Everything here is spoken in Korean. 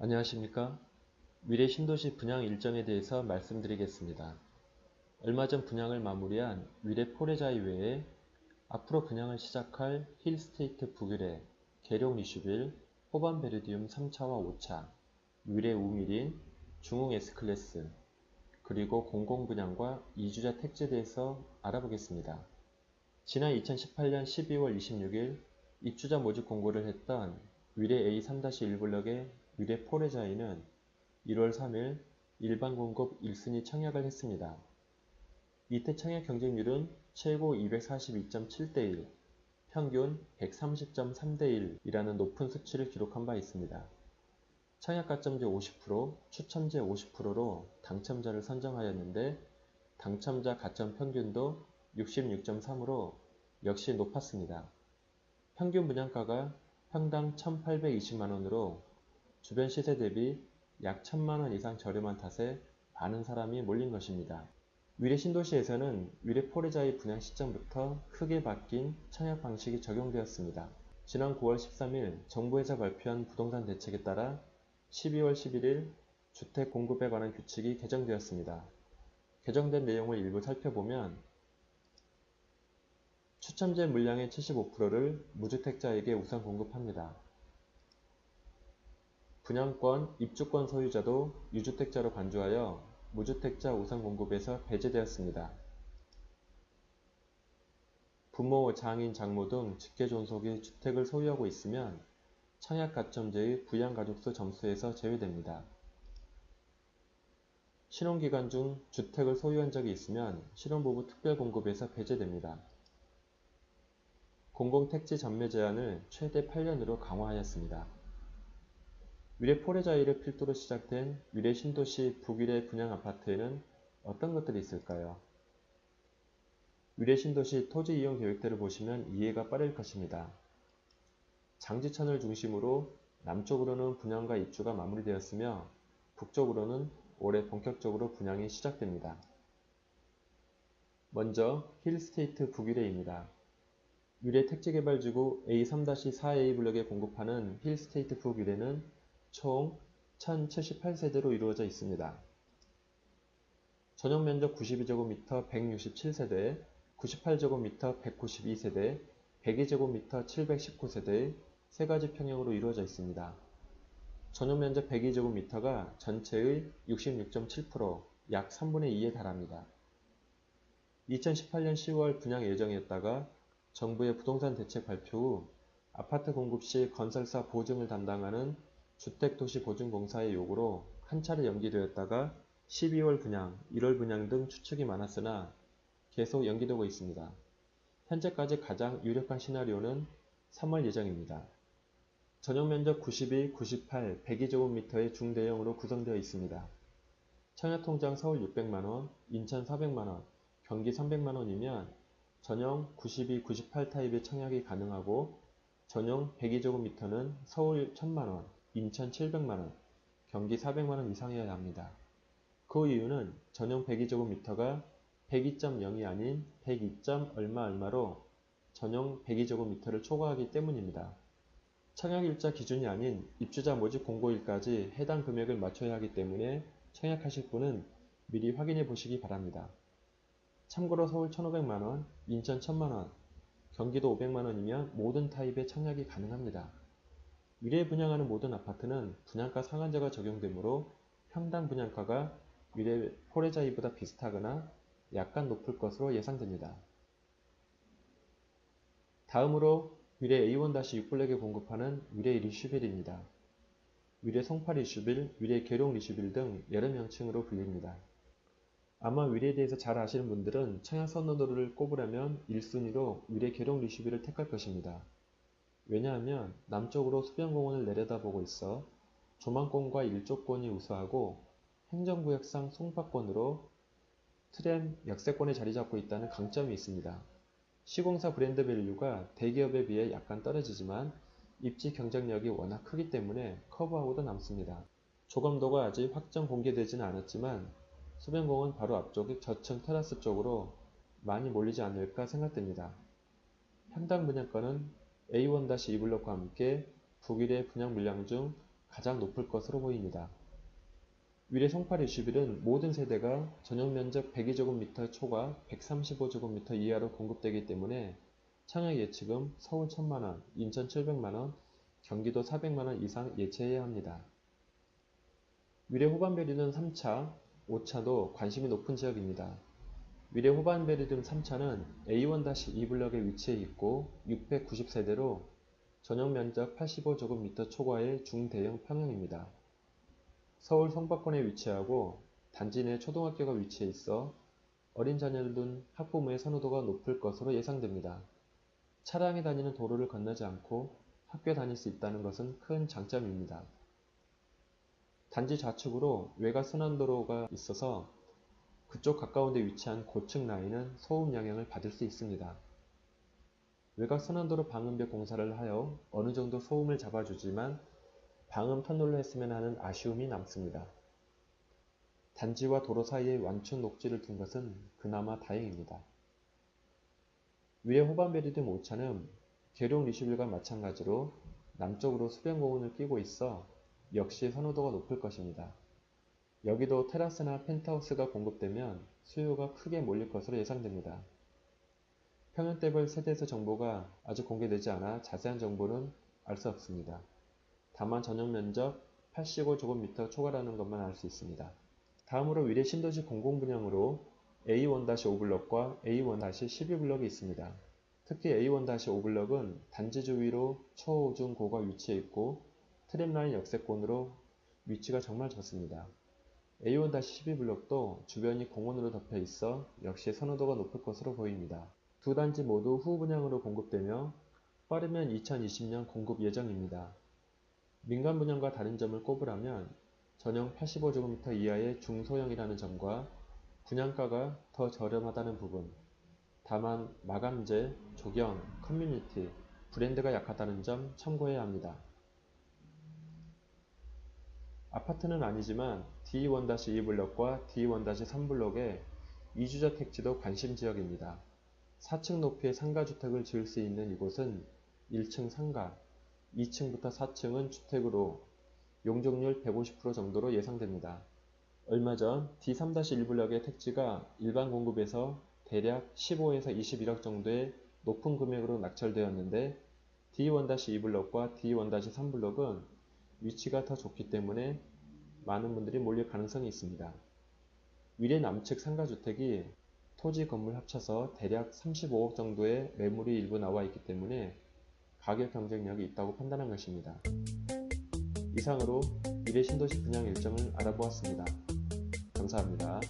안녕하십니까? 미래 신도시 분양 일정에 대해서 말씀드리겠습니다. 얼마 전 분양을 마무리한 위례 포레자이 외에 앞으로 분양을 시작할 힐스테이트 북위례, 계룡 리슈빌, 호반 베르디움 3차와 5차, 위례 우미린, 중흥 S클래스, 그리고 공공분양과 이주자 택지에 대해서 알아보겠습니다. 지난 2018년 12월 26일 입주자 모집 공고를 했던 위례 A3-1블럭의 위례 포레자이는 1월 3일 일반 공급 1순위 청약을 했습니다. 이때 청약 경쟁률은 최고 242.7대1, 평균 130.3대1이라는 높은 수치를 기록한 바 있습니다. 청약 가점제 50%, 추첨제 50%로 당첨자를 선정하였는데 당첨자 가점 평균도 66.3으로 역시 높았습니다. 평균 분양가가 평당 1,820만원으로 주변 시세 대비 약 1,000만원 이상 저렴한 탓에 많은 사람이 몰린 것입니다. 위례 신도시에서는 위례 포레자이 분양 시점부터 크게 바뀐 청약 방식이 적용되었습니다. 지난 9월 13일 정부에서 발표한 부동산 대책에 따라 12월 11일 주택 공급에 관한 규칙이 개정되었습니다. 개정된 내용을 일부 살펴보면 추첨제 물량의 75%를 무주택자에게 우선 공급합니다. 분양권, 입주권 소유자도 유주택자로 간주하여 무주택자 우선 공급에서 배제되었습니다. 부모, 장인, 장모 등 직계존속이 주택을 소유하고 있으면 청약 가점제의 부양가족수 점수에서 제외됩니다. 신혼기간 중 주택을 소유한 적이 있으면 신혼부부 특별공급에서 배제됩니다. 공공택지 전매 제한을 최대 8년으로 강화하였습니다. 위례 포레자이를 필두로 시작된 위례 신도시 북위례 분양 아파트에는 어떤 것들이 있을까요? 위례 신도시 토지 이용 계획대를 보시면 이해가 빠를 것입니다. 장지천을 중심으로 남쪽으로는 분양과 입주가 마무리되었으며 북쪽으로는 올해 본격적으로 분양이 시작됩니다. 먼저 힐스테이트 북위례입니다. 위례 택지개발지구 A3-4A 블럭에 공급하는 힐스테이트 북위례는 총 1078세대로 이루어져 있습니다. 전용 면적 92제곱미터 167세대, 98제곱미터 192세대, 102제곱미터 719세대의 세 가지 평형으로 이루어져 있습니다. 전용 면적 102제곱미터가 전체의 66.7%, 약 3분의 2에 달합니다. 2018년 10월 분양 예정이었다가 정부의 부동산 대책 발표 후 아파트 공급 시 건설사 보증을 담당하는 주택도시보증공사의 요구로 한 차례 연기되었다가 12월 분양, 1월 분양 등 추측이 많았으나 계속 연기되고 있습니다. 현재까지 가장 유력한 시나리오는 3월 예정입니다. 전용 면적 92, 98, 102제곱미터의 중대형으로 구성되어 있습니다. 청약통장 서울 600만원, 인천 400만원, 경기 300만원이면 전용 92, 98 타입의 청약이 가능하고 전용 102제곱미터는 서울 1000만원, 인천 700만원, 경기 400만원 이상이어야 합니다. 그 이유는 전용 102제곱미터가 102.0이 아닌 102. 얼마 얼마로 전용 102제곱미터를 초과하기 때문입니다. 청약일자 기준이 아닌 입주자 모집 공고일까지 해당 금액을 맞춰야 하기 때문에 청약하실 분은 미리 확인해 보시기 바랍니다. 참고로 서울 1,500만원, 인천 1,000만원, 경기도 500만원이면 모든 타입의 청약이 가능합니다. 위례에 분양하는 모든 아파트는 분양가 상한제가 적용되므로 평당 분양가가 위례 포레자이보다 비슷하거나 약간 높을 것으로 예상됩니다. 다음으로 위례 A1-6블럭에 공급하는 위례 리슈빌입니다. 위례 송파 리슈빌, 위례 계룡 리슈빌 등 여러 명칭으로 불립니다. 아마 위례에 대해서 잘 아시는 분들은 청약 선호도를 꼽으려면 1순위로 위례 계룡 리슈빌을 택할 것입니다. 왜냐하면 남쪽으로 수변공원을 내려다보고 있어 조망권과 일조권이 우수하고 행정구역상 송파권으로 트램 역세권에 자리잡고 있다는 강점이 있습니다. 시공사 브랜드 밸류가 대기업에 비해 약간 떨어지지만 입지 경쟁력이 워낙 크기 때문에 커브하고도 남습니다. 조감도가 아직 확정 공개되지는 않았지만 수변공원 바로 앞쪽의 저층 테라스 쪽으로 많이 몰리지 않을까 생각됩니다. 평당 분양가는 A1-2블럭과 함께 북위례 분양 물량 중 가장 높을 것으로 보입니다. 위례 송파 리슈빌은 모든 세대가 전용면적 102제곱미터 초과 135제곱미터 이하로 공급되기 때문에 청약 예측금 서울 1000만원, 인천 700만원, 경기도 400만원 이상 예치해야 합니다. 위례 호반베리듬 3차, 5차도 관심이 높은 지역입니다. 위례 호반베리듬 3차는 A1-2블럭에 위치해 있고 690세대로 전용면적 85제곱미터 초과의 중대형 평형입니다. 서울 성박권에 위치하고 단지 내 초등학교가 위치해 있어 어린 자녀를 둔 학부모의 선호도가 높을 것으로 예상됩니다. 차량이 다니는 도로를 건너지 않고 학교에 다닐 수 있다는 것은 큰 장점입니다. 단지 좌측으로 외곽순환도로가 있어서 그쪽 가까운 데 위치한 고층 라인은 소음 영향을 받을 수 있습니다. 외곽순환도로 방음벽 공사를 하여 어느 정도 소음을 잡아주지만 방음 터널로 했으면 하는 아쉬움이 남습니다. 단지와 도로 사이에 완충 녹지를 둔 것은 그나마 다행입니다. 위례 호반베리듬 5차는 계룡 리슈빌과 마찬가지로 남쪽으로 수변공원을 끼고 있어 역시 선호도가 높을 것입니다. 여기도 테라스나 펜트하우스가 공급되면 수요가 크게 몰릴 것으로 예상됩니다. 평형대별 세대수 정보가 아직 공개되지 않아 자세한 정보는 알 수 없습니다. 다만 전용면적 85제곱미터 초과라는 것만 알 수 있습니다. 다음으로 위례 신도시 공공분양으로 A1-5블럭과 A1-12블럭이 있습니다. 특히 A1-5블럭은 단지 주위로 초, 중, 고가 위치해 있고 트램라인 역세권으로 위치가 정말 좋습니다. A1-12블럭도 주변이 공원으로 덮여 있어 역시 선호도가 높을 것으로 보입니다. 두 단지 모두 후분양으로 공급되며 빠르면 2020년 공급 예정입니다. 민간 분양과 다른 점을 꼽으라면 전용 85제곱미터 이하의 중소형이라는 점과 분양가가 더 저렴하다는 부분, 다만 마감재, 조경, 커뮤니티, 브랜드가 약하다는 점 참고해야 합니다. 아파트는 아니지만 D1-2블럭과 D1-3블럭의 이주자 택지도 관심 지역입니다. 4층 높이의 상가주택을 지을 수 있는 이곳은 1층 상가, 2층부터 4층은 주택으로 용적률 150% 정도로 예상됩니다. 얼마 전 D3-1블럭의 택지가 일반 공급에서 대략 15에서 21억 정도의 높은 금액으로 낙찰되었는데 D1-2블럭과 D1-3블럭은 위치가 더 좋기 때문에 많은 분들이 몰릴 가능성이 있습니다. 위례 남측 상가주택이 토지 건물 합쳐서 대략 35억 정도의 매물이 일부 나와 있기 때문에 가격 경쟁력이 있다고 판단한 것입니다. 이상으로 위례 신도시 분양 일정을 알아보았습니다. 감사합니다.